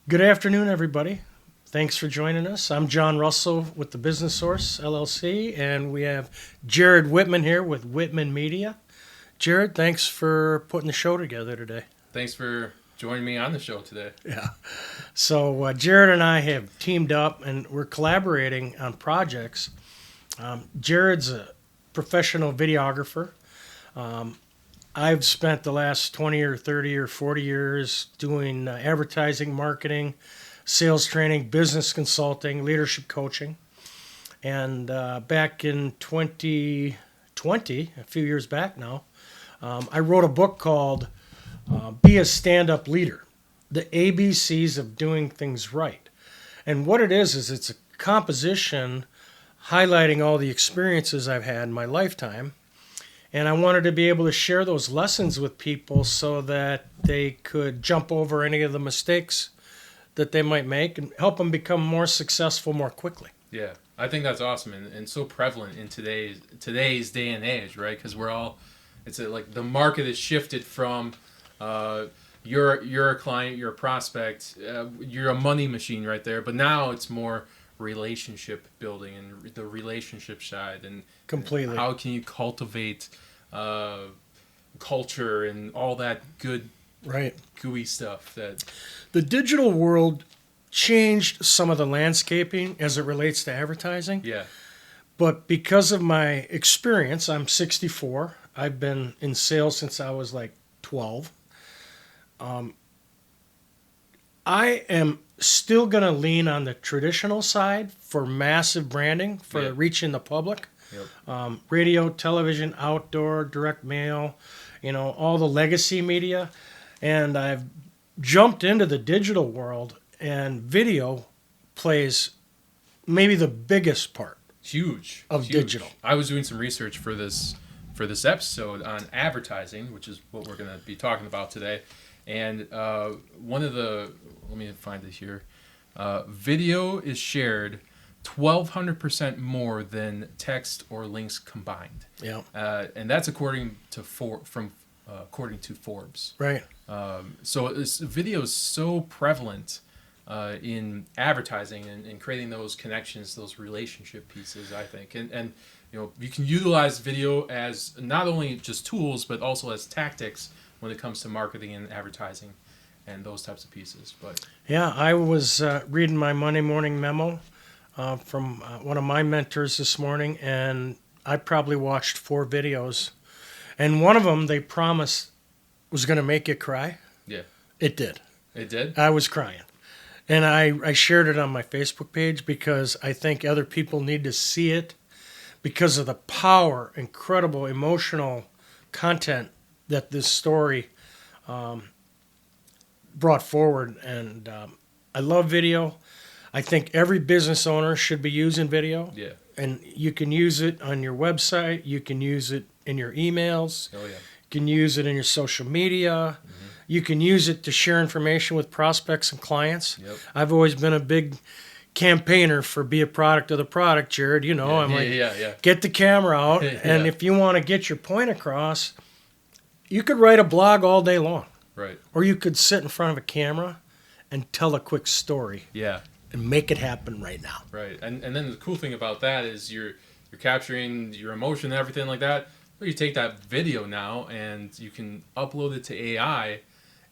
Good afternoon, everybody. Thanks for joining us. I'm John Russell with the Business Source LLC, and we have Jared Whitman here with Whitman Media. Jared, thanks for putting the show together today. Thanks for joining me on the show today. Yeah. So Jared and I have teamed up, and we're collaborating on projects. Jared's a professional videographer. I've spent the last 20 or 30 or 40 years doing advertising, marketing, sales training, business consulting, leadership coaching. And back in 2020, a few years back now, I wrote a book called Be a Stand-Up Leader, the ABCs of Doing Things Right. And what it is it's a composition highlighting all the experiences I've had in my lifetime. And I wanted to be able to share those lessons with people so that they could jump over any of the mistakes that they might make and help them become more successful more quickly. Yeah, I think that's awesome and so prevalent in today's day and age, right? Because like the market has shifted from you're a client, you're a prospect, you're a money machine right there, but now it's more relationship building and the relationship side and Completely. how can you cultivate culture and all that good Right. gooey stuff that The digital world changed some of the landscaping as it relates to advertising. yeah But because of my experience, I'm 64. I've been in sales since I was like 12. I am still going to lean on the traditional side for massive branding, for Yeah. reaching the public. Yep. Radio, television, outdoor, direct mail, all the legacy media. And I've jumped into the digital world, and video plays maybe the biggest part. Huge Of huge. digital. I was doing some research for this episode on advertising, which is what we're going to be talking about today. And let me find it here. Video is shared 1,200% more than text or links combined. Yeah. And that's according to Forbes. Right. So video is so prevalent in advertising and creating those connections, those relationship pieces, I think. And you can utilize video as not only just tools, but also as tactics when it comes to marketing and advertising and those types of pieces. But Yeah, I was reading my Monday morning memo from one of my mentors this morning, and I probably watched 4 videos. And one of them they promised was going to make you cry. yeah, It did. it did. I was crying. And I shared it on my Facebook page because I think other people need to see it because of the power, incredible emotional content that this story brought forward. And I love video. I think every business owner should be using video. Yeah. And you can use it on your website. You can use it in your emails. Oh yeah. You can use it in your social media. Mm-hmm. You can use it to share information with prospects and clients. Yep. I've always been a big campaigner for be a product of the product, Jared. Yeah. Get the camera out. Yeah. And if you want to get your point across, you could write a blog all day long. Right. Or you could sit in front of a camera and tell a quick story Yeah. and make it happen right now. Right. And then the cool thing about that is you're capturing your emotion and everything like that. But you take that video now and you can upload it to AI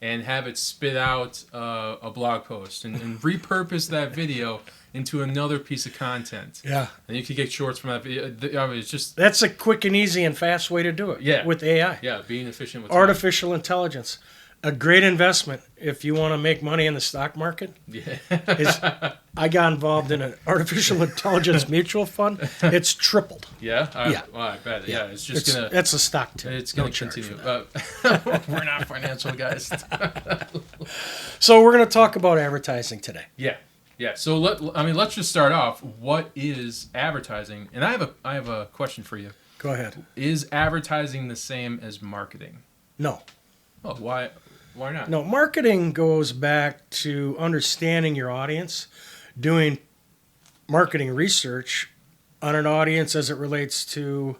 and have it spit out a blog post and repurpose that video into another piece of content. Yeah. And you can get shorts from that video. I mean, it's just That's a quick and easy and fast way to do it. Yeah. With AI. being efficient with time. Artificial intelligence. A great investment if you want to make money in the stock market. Yeah. I got involved in an artificial intelligence mutual fund. It's tripled. Yeah. Yeah. Well, I bet. Yeah. It's just gonna. That's a stock tip. It's No gonna charge continue. for that. We're not financial guys. So we're going to talk about advertising today. Yeah. So let's just start off. What is advertising? And I have a question for you. Go ahead. Is advertising the same as marketing? No. Oh, why? Why not? No, marketing goes back to understanding your audience, doing marketing research on an audience as it relates to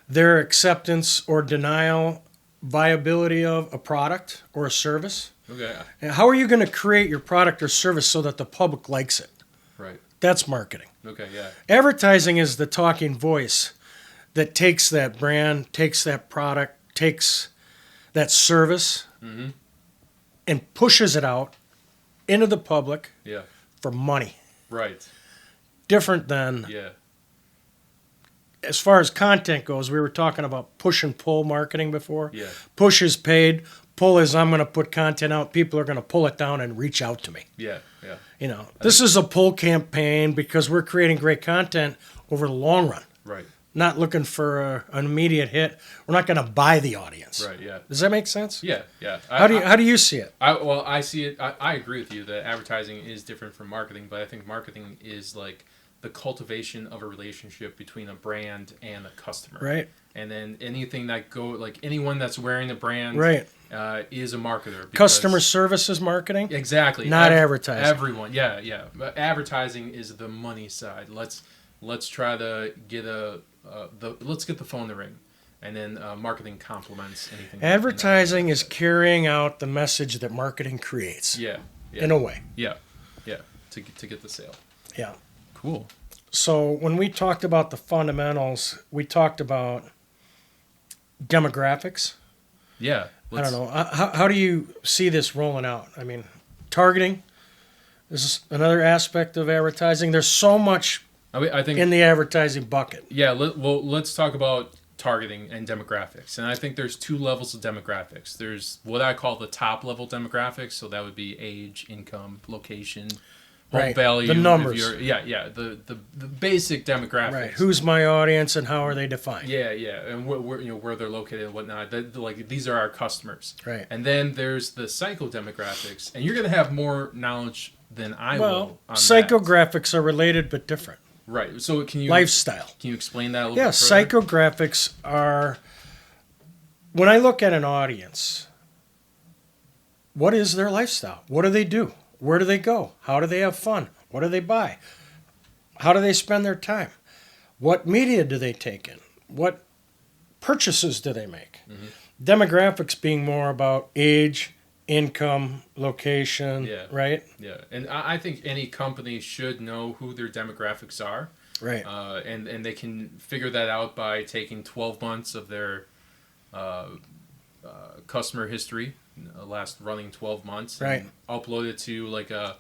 their acceptance or denial, viability of a product or a service. Okay. And how are you going to create your product or service so that the public likes it? Right. That's marketing. Okay. Yeah. Advertising is the talking voice that takes that brand, takes that product, takes that service, Mm-hmm. and pushes it out into the public Yeah. for money. Right. Different than, Yeah. as far as content goes, we were talking about push and pull marketing before. Yeah. Push is paid. Pull is I'm going to put content out. People are going to pull it down and reach out to me. Yeah. Yeah. You know, this is a pull campaign because we're creating great content over the long run. Right. Not looking for an immediate hit. We're not going to buy the audience. Right. Yeah. Does that make sense? Yeah. Yeah. How do you see it? I see it. I agree with you that advertising is different from marketing, but I think marketing is like the cultivation of a relationship between a brand and a customer. Right. And then anything that like anyone that's wearing the brand, Right. is a marketer. Because, Customer service is marketing. exactly. Not advertising. Everyone, yeah, yeah. But advertising is the money side. Let's try to get let's get the phone to ring, and then marketing complements anything. Advertising is carrying out the message that marketing creates. Yeah. Yeah. In a way. Yeah. Yeah. To get the sale. Yeah. Cool. So when we talked about the fundamentals, we talked about demographics. Yeah. I don't know. How do you see this rolling out? I mean, targeting is another aspect of advertising. There's so much I think in the advertising bucket. Yeah, let's talk about targeting and demographics. And I think there's two levels of demographics. There's what I call the top level demographics, so that would be age, income, location, home Right. value, The numbers. the basic demographics. Right. Who's my audience and how are they defined? Yeah, and where they're located and whatnot. Like these are our customers. Right. And then there's the psychodemographics, and you're going to have more knowledge than I will on that. Psychographics are related but different. Right. So can you Lifestyle. Can you explain that a little Yeah, bit further? psychographics are, when I look at an audience, what is their lifestyle? What do they do? Where do they go? How do they have fun? What do they buy? How do they spend their time? What media do they take in? What purchases do they make? Mm-hmm. Demographics being more about age, income, location, Yeah. right? Yeah, and I think any company should know who their demographics are, Right. and they can figure that out by taking 12 months of their customer history, last running 12 months, Right. and upload it to like a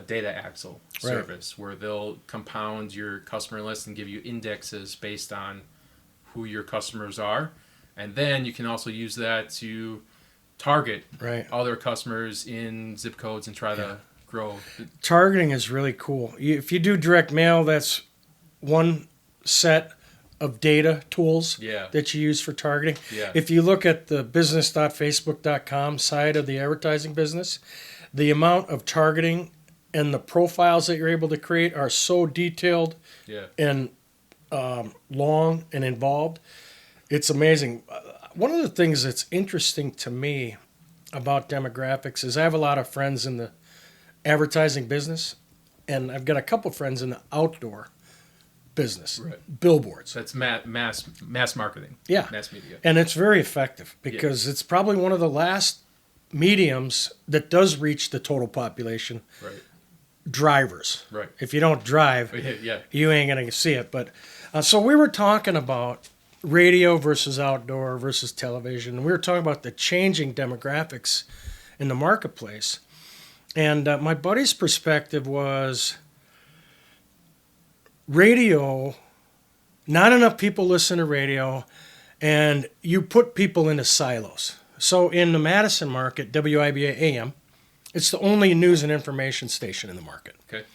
data axle service where they'll compound your customer list and give you indexes based on who your customers are, and then you can also use that to target Right. other customers in zip codes and try to grow. Targeting is really cool. If you do direct mail, that's one set of data tools Yeah. that you use for targeting. Yeah. If you look at the business.facebook.com side of the advertising business, the amount of targeting and the profiles that you're able to create are so detailed Yeah. and long and involved. It's amazing. One of the things that's interesting to me about demographics is I have a lot of friends in the advertising business, and I've got a couple friends in the outdoor business, Right. billboards. So that's mass marketing. Yeah. Mass media. And it's very effective because it's probably one of the last mediums that does reach the total population. Right. Drivers. Right. If you don't drive, Yeah. you ain't going to see it. But so we were talking about radio versus outdoor versus television. We were talking about the changing demographics in the marketplace. And my buddy's perspective was radio, not enough people listen to radio, and you put people into silos. So in the Madison market, WIBA AM, it's the only news and information station in the market. Okay.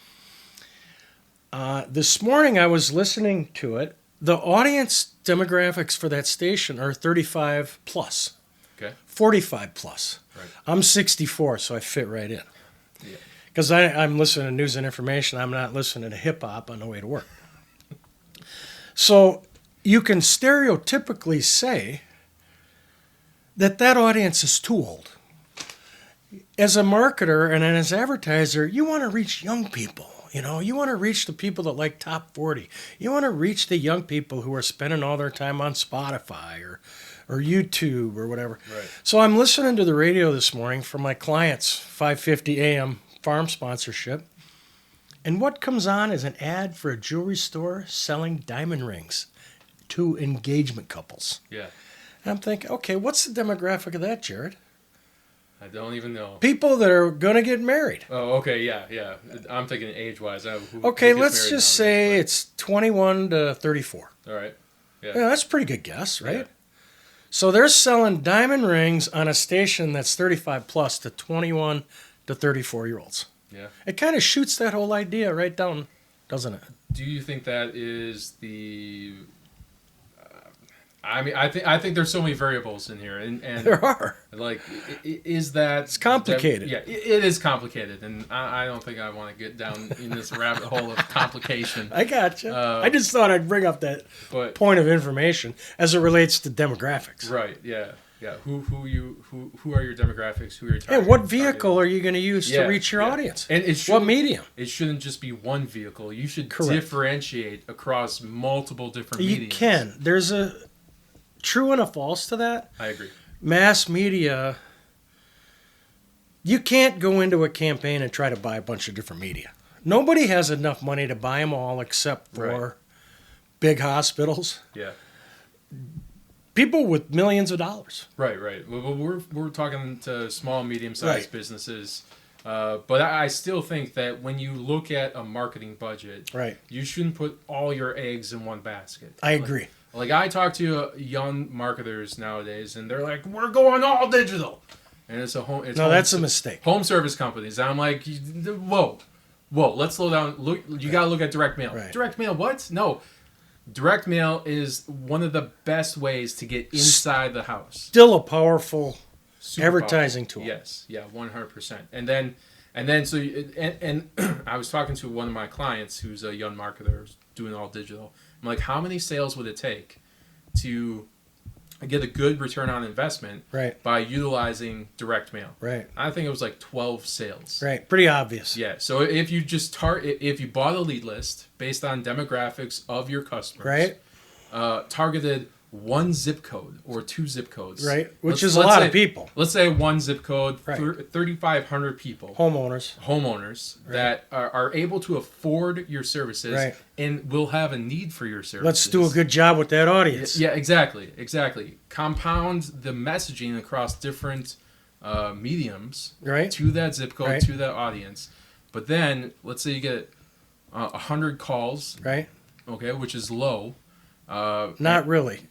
This morning I was listening to it. The audience demographics for that station are 35 plus, Okay. 45 plus. Right. I'm 64, so I fit right in. Yeah. Because I'm listening to news and information. I'm not listening to hip hop on the way to work. So you can stereotypically say that audience is too old. As a marketer and as an advertiser, you want to reach young people. You want to reach the people that like top 40. You want to reach the young people who are spending all their time on Spotify or or YouTube or whatever. Right. So I'm listening to the radio this morning for my client's 5:50 a.m. farm sponsorship. And what comes on is an ad for a jewelry store selling diamond rings to engagement couples. Yeah. And I'm thinking, okay, what's the demographic of that, Jared? I don't even know. People that are going to get married. Oh, okay, yeah. I'm thinking age-wise. Okay, let's just say it's 21 to 34. All right. Yeah. Yeah, that's a pretty good guess, right? Yeah. So they're selling diamond rings on a station that's 35 plus to 21 to 34-year-olds. Yeah. It kind of shoots that whole idea right down, doesn't it? Do you think that is the? I think there's so many variables in here, and There are. like, is that It's complicated. Yeah, it is complicated, and I don't think I want to get down in this rabbit hole of complication. I gotcha. I just thought I'd bring up that But point of information as it relates to demographics. right, yeah. Who are your demographics? Who are your Yeah, target? what vehicle are you going to use to reach your audience? And What medium? It shouldn't just be one vehicle. You should Correct. differentiate across multiple different You mediums. can. There's a true and a false to that. I agree. Mass media, you can't go into a campaign and try to buy a bunch of different media. Nobody has enough money to buy them all except for Right. big hospitals. Yeah. People with millions of dollars. Right. Well, we're talking to small, medium-sized Right. businesses, but I still think that when you look at a marketing budget, Right. you shouldn't put all your eggs in one basket. I agree. Like I talk to young marketers nowadays, and they're like, "We're going all digital," and it's That's a mistake. home service companies. And I'm like, whoa, let's slow down. Look, you got to look at direct mail. Right. Direct mail, what? No. Direct mail is one of the best ways to get inside the house. Still a powerful Super advertising powerful. tool. Yes, yeah, 100%. And then so I was talking to one of my clients who's a young marketer doing all digital. I'm like, how many sales would it take to get a good return on investment Right. by utilizing direct mail? Right. I think it was like 12 sales. Right. Pretty obvious. Yeah. So if you just if you bought a lead list based on demographics of your customers, Right. Targeted one zip code or two zip codes, Right. Which is Let's a lot say- of people. Let's say one zip code, Right. 3,500 people, Homeowners. homeowners Right. that are able to afford your services Right. and will have a need for your services. Let's do a good job with that audience. Yeah, exactly. Compound the messaging across different mediums Right. to that zip code, Right. to that audience. But then, let's say you get 100 calls, Right. okay, which is low. Not really.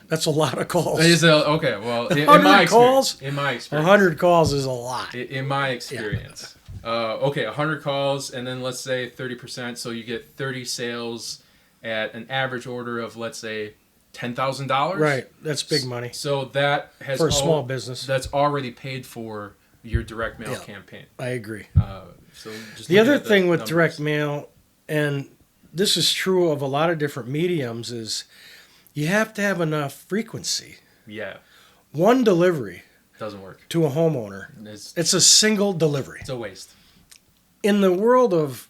That's a lot of calls. Okay, well, in 100 my calls? experience, in my experience, 100 calls is a lot. in my experience. Okay, 100 calls, and then let's say 30%, so you get 30 sales at an average order of, let's say, $10,000. Right. That's big money So that has for a small business. That's already paid for your direct mail Yeah. campaign. I agree. So just The looking other at the thing with numbers. direct mail, and this is true of a lot of different mediums, is you have to have enough frequency. Yeah, One delivery doesn't work. to a homeowner, it's a single delivery. It's a waste. In the world of,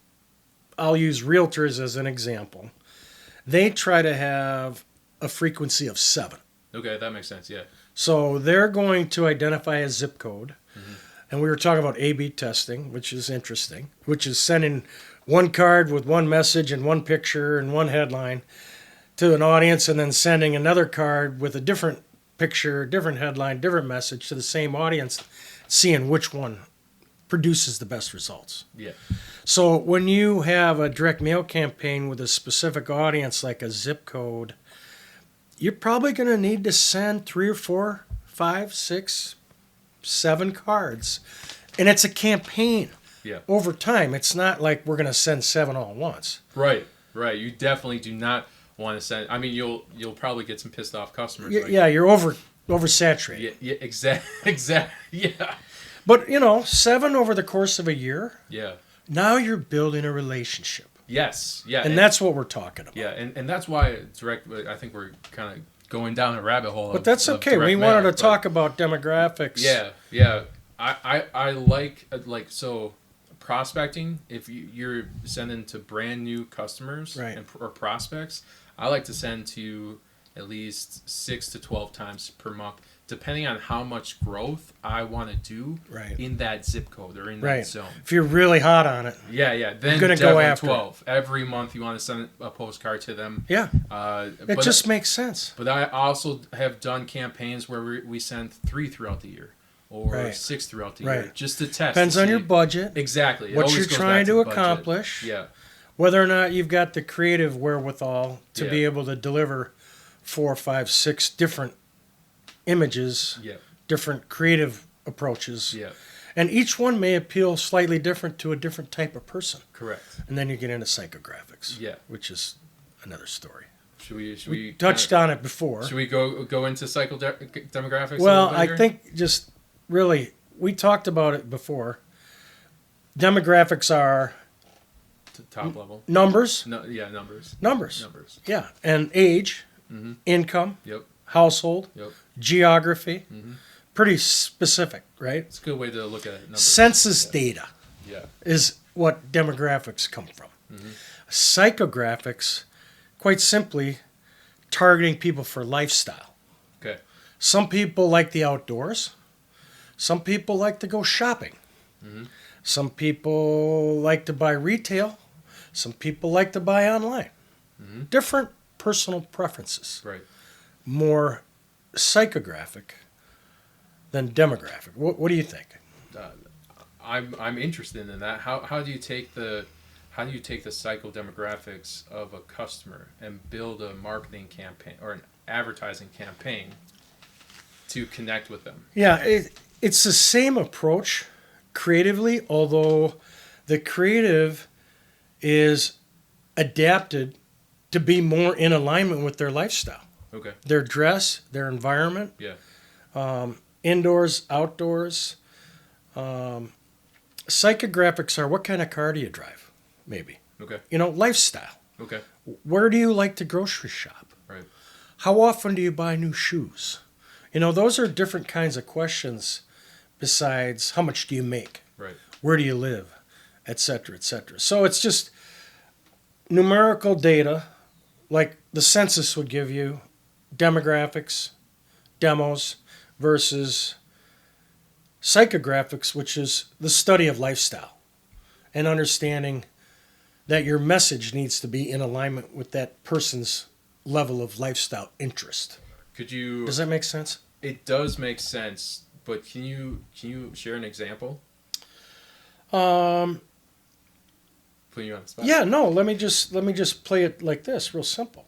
I'll use realtors as an example, they try to have a frequency of 7. Okay, that makes sense. Yeah. So they're going to identify a zip code. And we were talking about A/B testing, which is interesting, which is sending one card with one message and one picture and one headline to an audience, and then sending another card with a different picture, different headline, different message to the same audience, seeing which one produces the best results. Yeah. So when you have a direct mail campaign with a specific audience like a zip code, you're probably going to need to send 3 or 4, 5, 6, 7 cards. And it's a campaign Yeah. over time. It's not like we're going to send 7 all at once. Right. You definitely do not want to send. I mean, you'll probably get some pissed off customers. Yeah, you're oversaturated. Yeah. Exactly. Yeah. But, 7 over the course of a year, Yeah. now you're building a relationship. Yes. Yeah. And that's what we're talking about. Yeah, and that's why direct. I think we're kind of going down a rabbit hole. But that's okay. We wanted to talk about demographics. Yeah. I like so prospecting. If you're sending to brand new customers Right. or prospects, I like to send to at least 6 to 12 times per month, depending on how much growth I want to do in that zip code or in that zone. If you're really hot on it. Yeah. Then you're going to go after 12. Every month you want to send a postcard to them. Yeah. It just makes sense. But I also have done campaigns where we send 3 throughout the year. Or 6 throughout the year, just to test. Depends on your budget. Exactly. What you're trying to accomplish. Yeah. Whether or not you've got the creative wherewithal to be able to deliver 4, 5, 6 different images, different creative approaches. Yeah. And each one may appeal slightly different to a different type of person. Correct. And then you get into psychographics. Yeah. Which is another story. Should we touched on it before. Should we go into psychodemographics? Well, I think just really, we talked about it before. Demographics are top level numbers. Numbers. Numbers. Yeah, and age, income, yep, household, yep, geography. Pretty specific, right? It's a good way to look at it. Numbers. Census data. Yeah. Is what demographics come from. Psychographics, quite simply, targeting people for lifestyle. Okay. Some people like the outdoors. Some people like to go shopping. Some people like to buy retail. Some people like to buy online. Different personal preferences. Right. More psychographic than demographic. What do you think? I'm interested in that. How do you take the psychodemographics of a customer and build a marketing campaign or an advertising campaign to connect with them? Yeah, it's the same approach creatively, although the creative is adapted to be more in alignment with their lifestyle. Okay. Their dress, their environment. Yeah. Indoors, outdoors. Psychographics are what kind of car do you drive, maybe. Okay. Lifestyle. Okay. Where do you like to grocery shop? Right. How often do you buy new shoes? Those are different kinds of questions besides how much do you make? Right. Where do you live? Et cetera, et cetera. So it's just numerical data, like the census would give you, demographics, demos, versus psychographics, which is the study of lifestyle and understanding that your message needs to be in alignment with that person's level of lifestyle interest. Does that make sense? It does make sense, but can you share an example? Putting you on the spot. Yeah, no, let me just play it like this, real simple.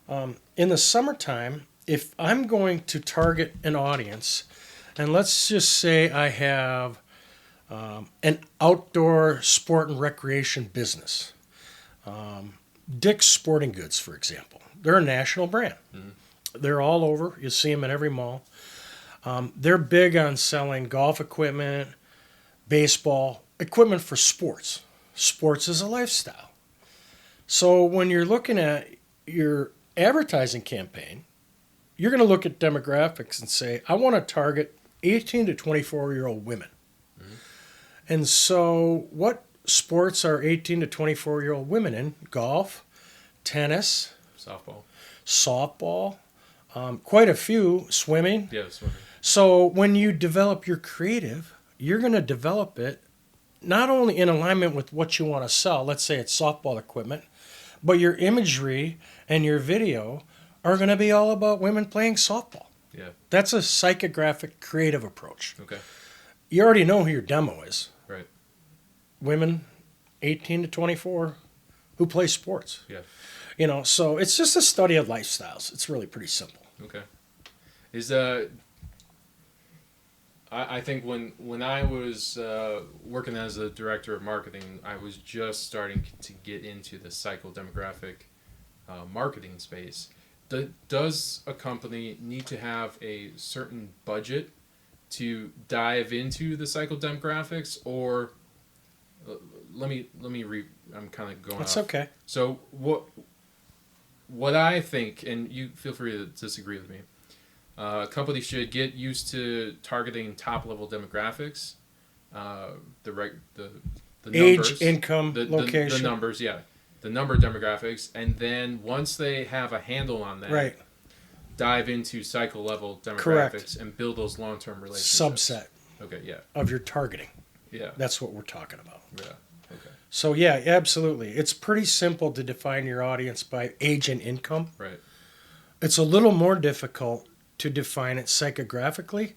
In the summertime, if I'm going to target an audience, and let's just say I have an outdoor sport and recreation business, Dick's Sporting Goods, for example. They're a national brand. They're all over. You see them in every mall. They're big on selling golf equipment, baseball, equipment for sports. Sports is a lifestyle. So when you're looking at your advertising campaign, you're going to look at demographics and say, I want to target 18 to 24-year-old women. And so what sports are 18 to 24-year-old women in? Golf, tennis, softball, quite a few, swimming. Yeah, swimming. So when you develop your creative, you're going to develop it not only in alignment with what you want to sell, let's say it's softball equipment, but your imagery and your video are going to be all about women playing softball. Yeah. That's a psychographic creative approach. Okay. You already know who your demo is. Right. Women 18 to 24 who play sports. Yeah. So it's just a study of lifestyles. It's really pretty simple. Okay. I think when I was working as a director of marketing, I was just starting to get into the psychodemographic marketing space. Does a company need to have a certain budget to dive into the psychodemographics, or I'm kind of going That's off. okay. So what I think, and you feel free to disagree with me, a company should get used to targeting top-level demographics, the numbers, age, income, location. the numbers, yeah, the number demographics, and then once they have a handle on that, right, dive into cycle level demographics Correct. and build those long-term relationships. Subset Okay, yeah. of your targeting. Yeah. That's what we're talking about. Yeah. Okay. So yeah, absolutely. It's pretty simple to define your audience by age and income. Right. It's a little more difficult to define it psychographically.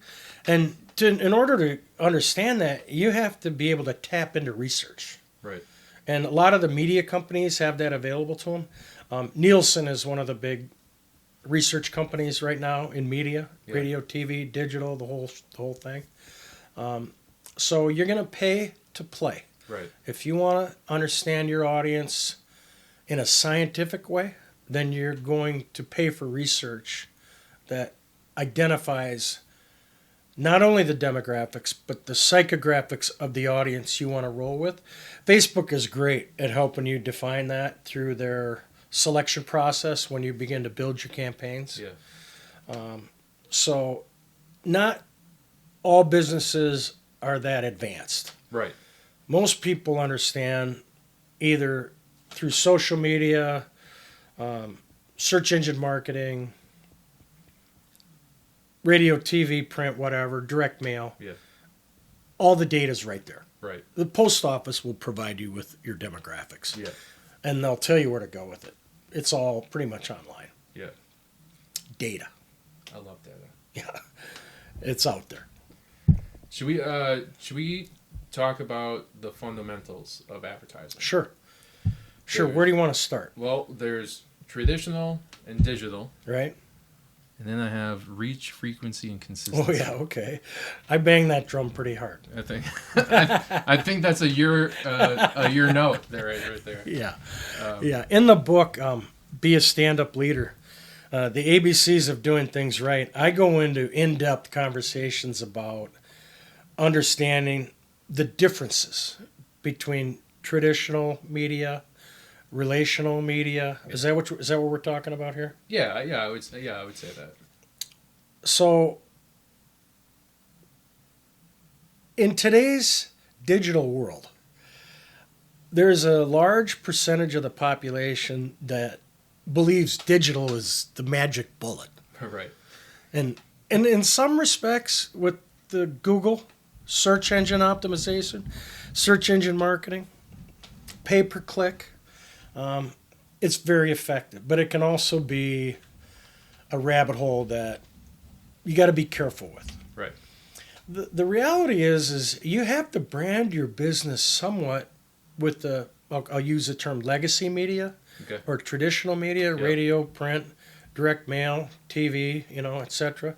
And in order to understand that, you have to be able to tap into research. Right. And a lot of the media companies have that available to them. Nielsen is one of the big research companies right now in media, radio, TV, digital, the whole thing. So you're going to pay to play. Right. If you want to understand your audience in a scientific way, then you're going to pay for research that identifies not only the demographics, but the psychographics of the audience you want to roll with. Facebook is great at helping you define that through their selection process when you begin to build your campaigns. Yeah. So not all businesses are that advanced. Right. Most people understand either through social media, search engine marketing, radio, TV, print, whatever, direct mail. Yeah. All the data's right there. Right. The post office will provide you with your demographics. Yeah. And they'll tell you where to go with it. It's all pretty much online. Yeah. Data. I love data. Yeah. It's out there. Should we talk about the fundamentals of advertising? Sure. Where do you want to start? Well, there's traditional and digital. Right? And then I have reach, frequency, and consistency. Oh, yeah, okay. I bang that drum pretty hard. I think I think that's a your note there, right there. Yeah. Yeah. In the book, Be a Stand-Up Leader, the ABCs of doing things right, I go into in-depth conversations about understanding the differences between traditional media, relational media. Yeah. Is that what we're talking about here? Yeah, I would say that. So in today's digital world, there's a large percentage of the population that believes digital is the magic bullet. Right. And in some respects, with the Google search engine optimization, search engine marketing, pay-per-click, it's very effective. But it can also be a rabbit hole that you got to be careful with. Right. The reality is you have to brand your business somewhat with I'll use the term legacy media, Okay. or traditional media, Yep. radio, print, direct mail, TV, etc.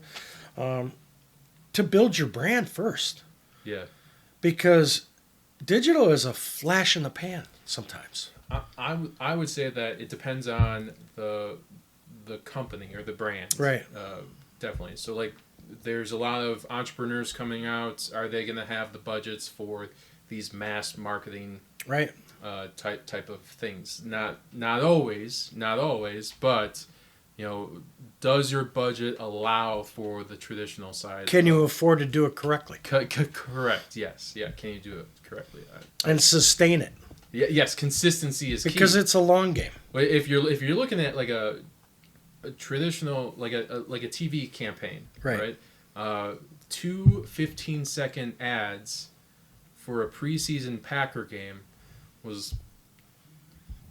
To build your brand first. Yeah. Because digital is a flash in the pan sometimes. I would say that it depends on the company or the brand. Right. Definitely. So like there's a lot of entrepreneurs coming out. Are they going to have the budgets for these mass marketing Right. type of things? Not always, but does your budget allow for the traditional side? Can you afford to do it correctly? Correct. Yes. Yeah. Can you do it correctly? And sustain it? Yes. Consistency is because key. it's a long game. If you're looking at like a traditional like a TV campaign, Right. 2 15-second ads for a preseason Packer game was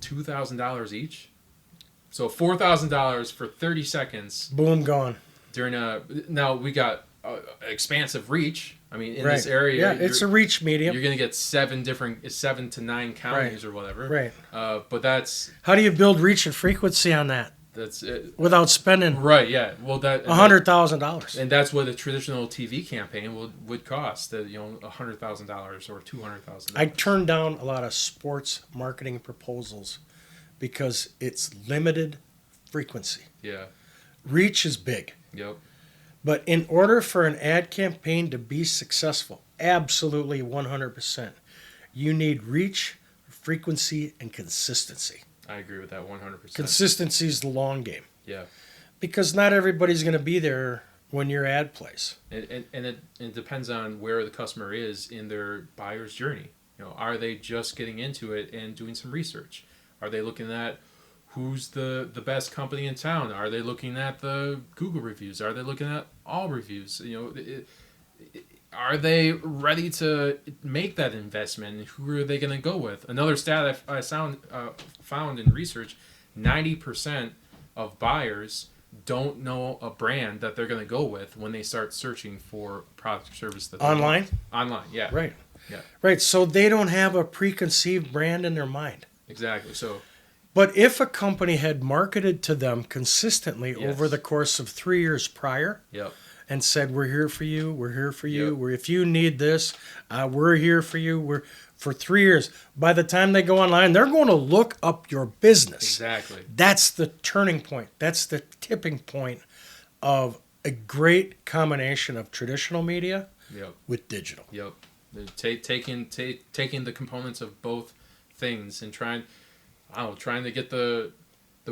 $2,000 each. So $4,000 for 30 seconds. Boom, gone. Now we got expansive reach. I mean, in Right. this area, Yeah, it's a reach medium. You're going to get 7 to 9 counties or whatever. Right. But that's How do you build reach and frequency on that it. without spending Right. Yeah. Well, $100,000? and that's what a traditional TV campaign would cost. $100,000 or $200,000. I turned down a lot of sports marketing proposals because it's limited frequency. Yeah. Reach is big. Yep. But in order for an ad campaign to be successful, absolutely 100%, you need reach, frequency, and consistency. I agree with that 100%. Consistency is the long game. Yeah. Because not everybody's going to be there when your ad plays. And it depends on where the customer is in their buyer's journey. Are they just getting into it and doing some research? Are they looking at who's the best company in town? Are they looking at the Google reviews? Are they looking at all reviews? Are they ready to make that investment? Who are they going to go with? Another stat I found in research: 90% of buyers don't know a brand that they're going to go with when they start searching for product or service that they Online? want. Online, yeah. Right. Yeah. Right. So they don't have a preconceived brand in their mind. Exactly. So, But if a company had marketed to them consistently yes. over the course of 3 years prior Yep. and said, we're here for you, we're here for you, Yep. if you need this, we're here for you, we're for 3 years. By the time they go online, they're going to look up your business. Exactly. That's the turning point. That's the tipping point of a great combination of traditional media Yep. with digital. Yep. Taking the components of both things and trying to get the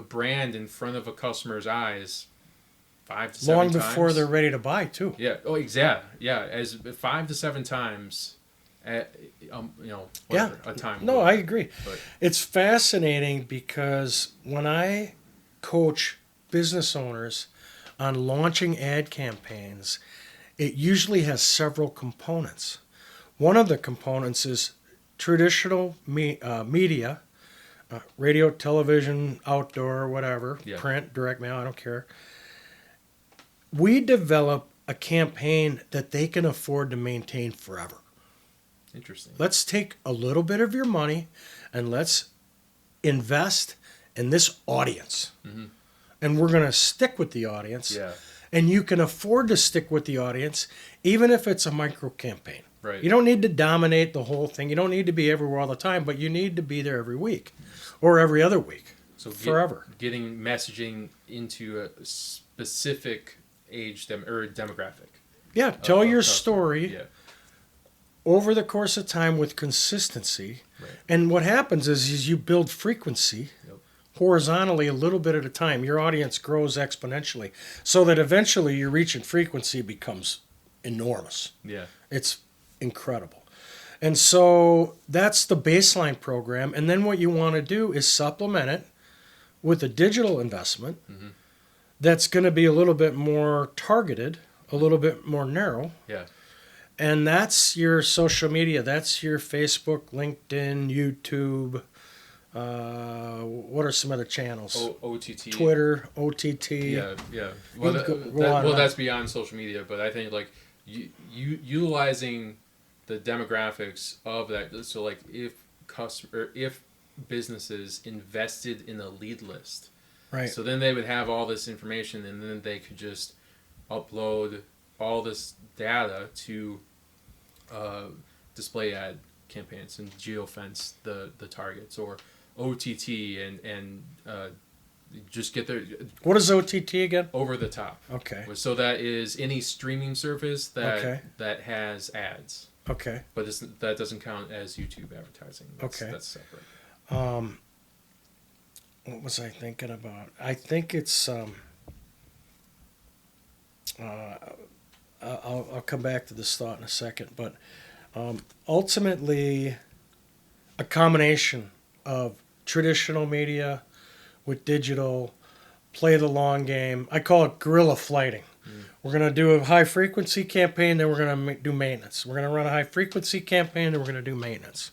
brand in front of a customer's eyes 5 to 7 Long times. before they're ready to buy, too. Yeah. Oh, exactly. Yeah. As 5 to 7 times. Whatever, a time. No, I agree. But It's fascinating because when I coach business owners on launching ad campaigns, it usually has several components. One of the components is traditional media, radio, television, outdoor, whatever, Yeah. print, direct mail, I don't care. We develop a campaign that they can afford to maintain forever. interesting. Let's take a little bit of your money and let's invest in this audience. Mm-hmm. And we're going to stick with the audience. Yeah. And you can afford to stick with the audience, even if it's a micro campaign. Right. You don't need to dominate the whole thing. You don't need to be everywhere all the time, but you need to be there every week or every other week. So forever. Getting messaging into a specific age or demographic. Yeah, tell your customer. story Yeah. over the course of time with consistency. Right. And what happens is you build frequency Yep. horizontally a little bit at a time. Your audience grows exponentially so that eventually your reach and frequency becomes enormous. Yeah. It's incredible. And so that's the baseline program. And then what you want to do is supplement it with a digital investment Mm-hmm. that's going to be a little bit more targeted, a little bit more narrow. Yeah. And that's your social media. That's your Facebook, LinkedIn, YouTube. What are some other channels? OTT. Twitter, OTT. Yeah, yeah. Well, that's beyond social media, but I think like you utilizing the demographics of that. So like if businesses invested in a lead list, Right. so then they would have all this information, and then they could just upload all this data to display ad campaigns and geofence the targets or OTT and just get their What is OTT again? over the top. Okay. So that is any streaming service that Okay. that has ads, Okay. but that doesn't count as YouTube advertising. Okay. That's separate. What was I thinking about? I think it's. I'll come back to this thought in a second, but ultimately, a combination of traditional media with digital, play the long game. I call it guerrilla flighting. We're going to do a high frequency campaign, then we're going to do maintenance. We're going to run a high frequency campaign, then we're going to do maintenance.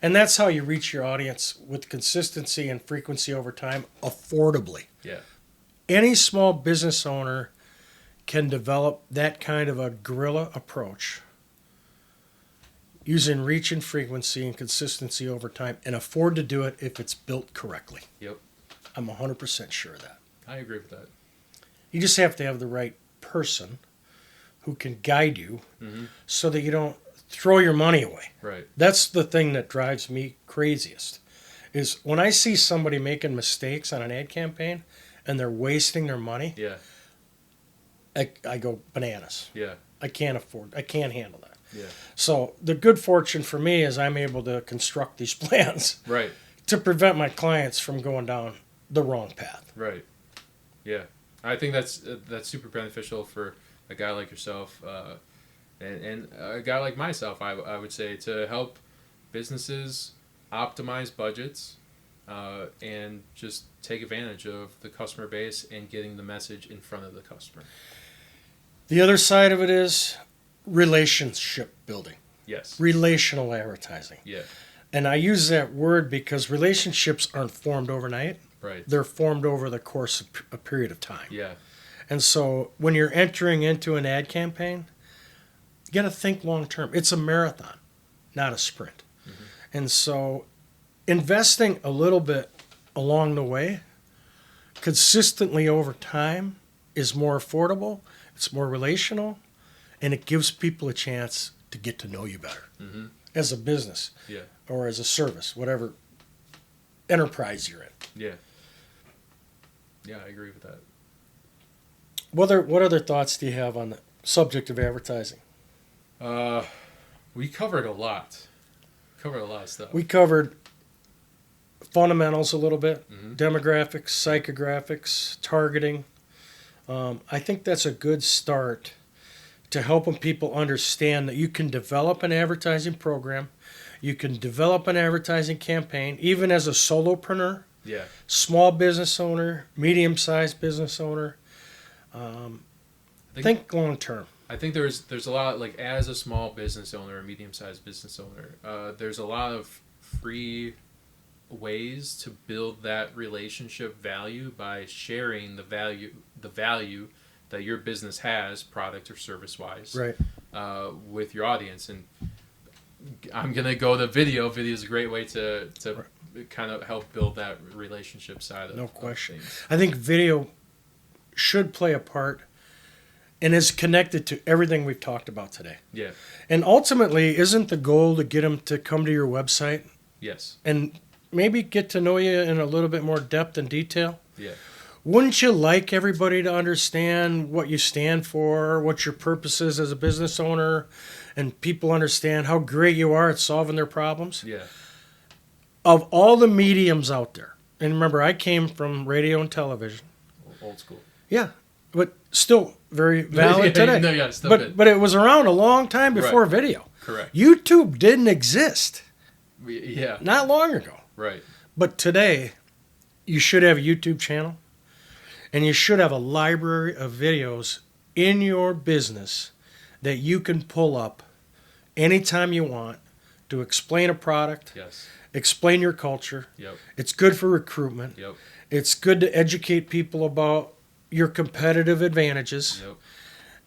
And that's how you reach your audience with consistency and frequency over time affordably. Yeah. Any small business owner can develop that kind of a guerrilla approach using reach and frequency and consistency over time and afford to do it if it's built correctly. Yep. I'm 100% sure of that. I agree with that. You just have to have the right person who can guide you so that you don't throw your money away. Right. That's the thing that drives me craziest is when I see somebody making mistakes on an ad campaign and they're wasting their money, Yeah. I go bananas. Yeah. I can't handle that. Yeah. So the good fortune for me is I'm able to construct these plans Right. to prevent my clients from going down the wrong path. Right. Yeah. I think that's super beneficial for a guy like yourself, and a guy like myself. I would say to help businesses optimize budgets and just take advantage of the customer base and getting the message in front of the customer. The other side of it is relationship building, Yes. relational advertising. Yeah. And I use that word because relationships aren't formed overnight. Right. They're formed over the course of a period of time. Yeah. And so when you're entering into an ad campaign, you got to think long term. It's a marathon, not a sprint. Mm-hmm. And so investing a little bit along the way, consistently over time, is more affordable, it's more relational, and it gives people a chance to get to know you better Mm-hmm. as a business Yeah. or as a service, whatever enterprise you're in. Yeah. Yeah, I agree with that. What other thoughts do you have on the subject of advertising? We covered a lot. Covered a lot of stuff. We covered fundamentals a little bit, Mhm. demographics, psychographics, targeting. I think that's a good start to helping people understand that you can develop an advertising program, you can develop an advertising campaign, even as a solopreneur, Yeah. small business owner, medium-sized business owner. Think long term. I think there's a lot, like, as a small business owner, a medium-sized business owner, there's a lot of free ways to build that relationship value by sharing the value that your business has, product or service wise, Right. with your audience. And I'm gonna go to video. Video is a great way to kind of help build that relationship side of No question. of things. I think video should play a part and is connected to everything we've talked about today. Yeah. And ultimately, isn't the goal to get them to come to your website Yes. and maybe get to know you in a little bit more depth and detail? Yeah. Wouldn't you like everybody to understand what you stand for, what your purpose is as a business owner, and people understand how great you are at solving their problems? Yeah. Of all the mediums out there, and remember, I came from radio and television. Old school. Yeah, but still very valid today. No, yeah, still but good. but it was around a long time before Right. video. Correct. YouTube didn't exist Yeah. not long ago. Right. But today, you should have a YouTube channel, and you should have a library of videos in your business that you can pull up anytime you want to explain a product, Yes. explain your culture. Yep. It's good for recruitment. Yep. It's good to educate people about your competitive advantages. Yep.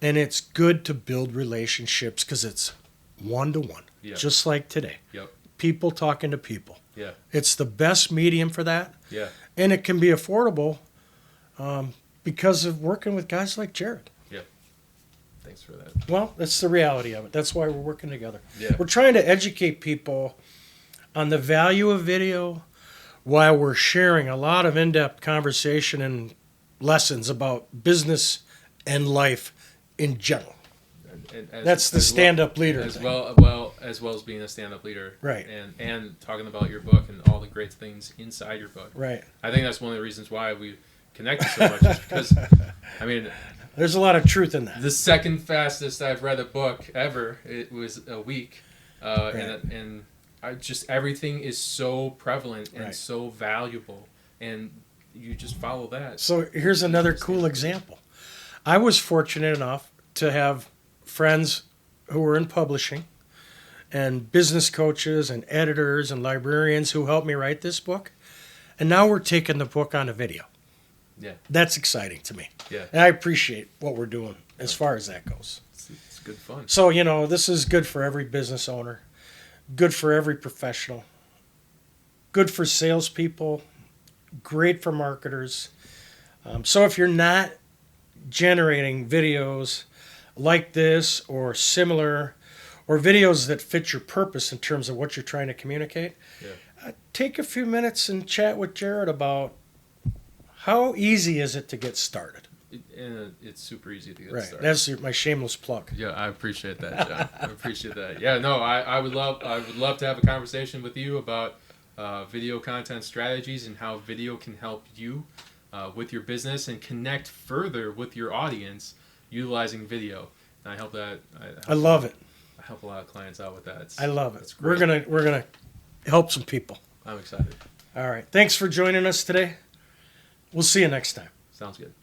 And it's good to build relationships because it's one-to-one, Yep. just like today. Yep. People talking to people. Yeah. It's the best medium for that. Yeah. And it can be affordable because of working with guys like Jared. Thanks for that. Well, that's the reality of it. That's why we're working together. Yeah. We're trying to educate people on the value of video while we're sharing a lot of in-depth conversation and lessons about business and life in general. And That's the stand-up leader as thing. well as being a stand-up leader, Right. And talking about your book and all the great things inside your book. Right. I think that's one of the reasons why we connected so much, is because, I mean, There's a lot of truth in that. the second fastest I've read a book ever, it was a week, and I just, everything is so prevalent and Right. so valuable, and you just follow that. So here's another cool example. I was fortunate enough to have friends who were in publishing and business coaches and editors and librarians who helped me write this book. And now we're taking the book on a video. Yeah. That's exciting to me. Yeah. And I appreciate what we're doing as far as that goes. It's good fun. So, this is good for every business owner, good for every professional, good for salespeople, great for marketers. So if you're not generating videos like this or similar, or videos that fit your purpose in terms of what you're trying to communicate, take a few minutes and chat with Jared about how easy is it to get started. And it's super easy to get Right. started. That's my shameless plug. Yeah, I appreciate that, John. I appreciate that. Yeah, no, I would love to have a conversation with you about video content strategies and how video can help you with your business and connect further with your audience utilizing video. And I hope that I love it. I help a lot of clients out with that. I love it. It's We're great. gonna help some people. I'm excited. All right. Thanks for joining us today. We'll see you next time. Sounds good.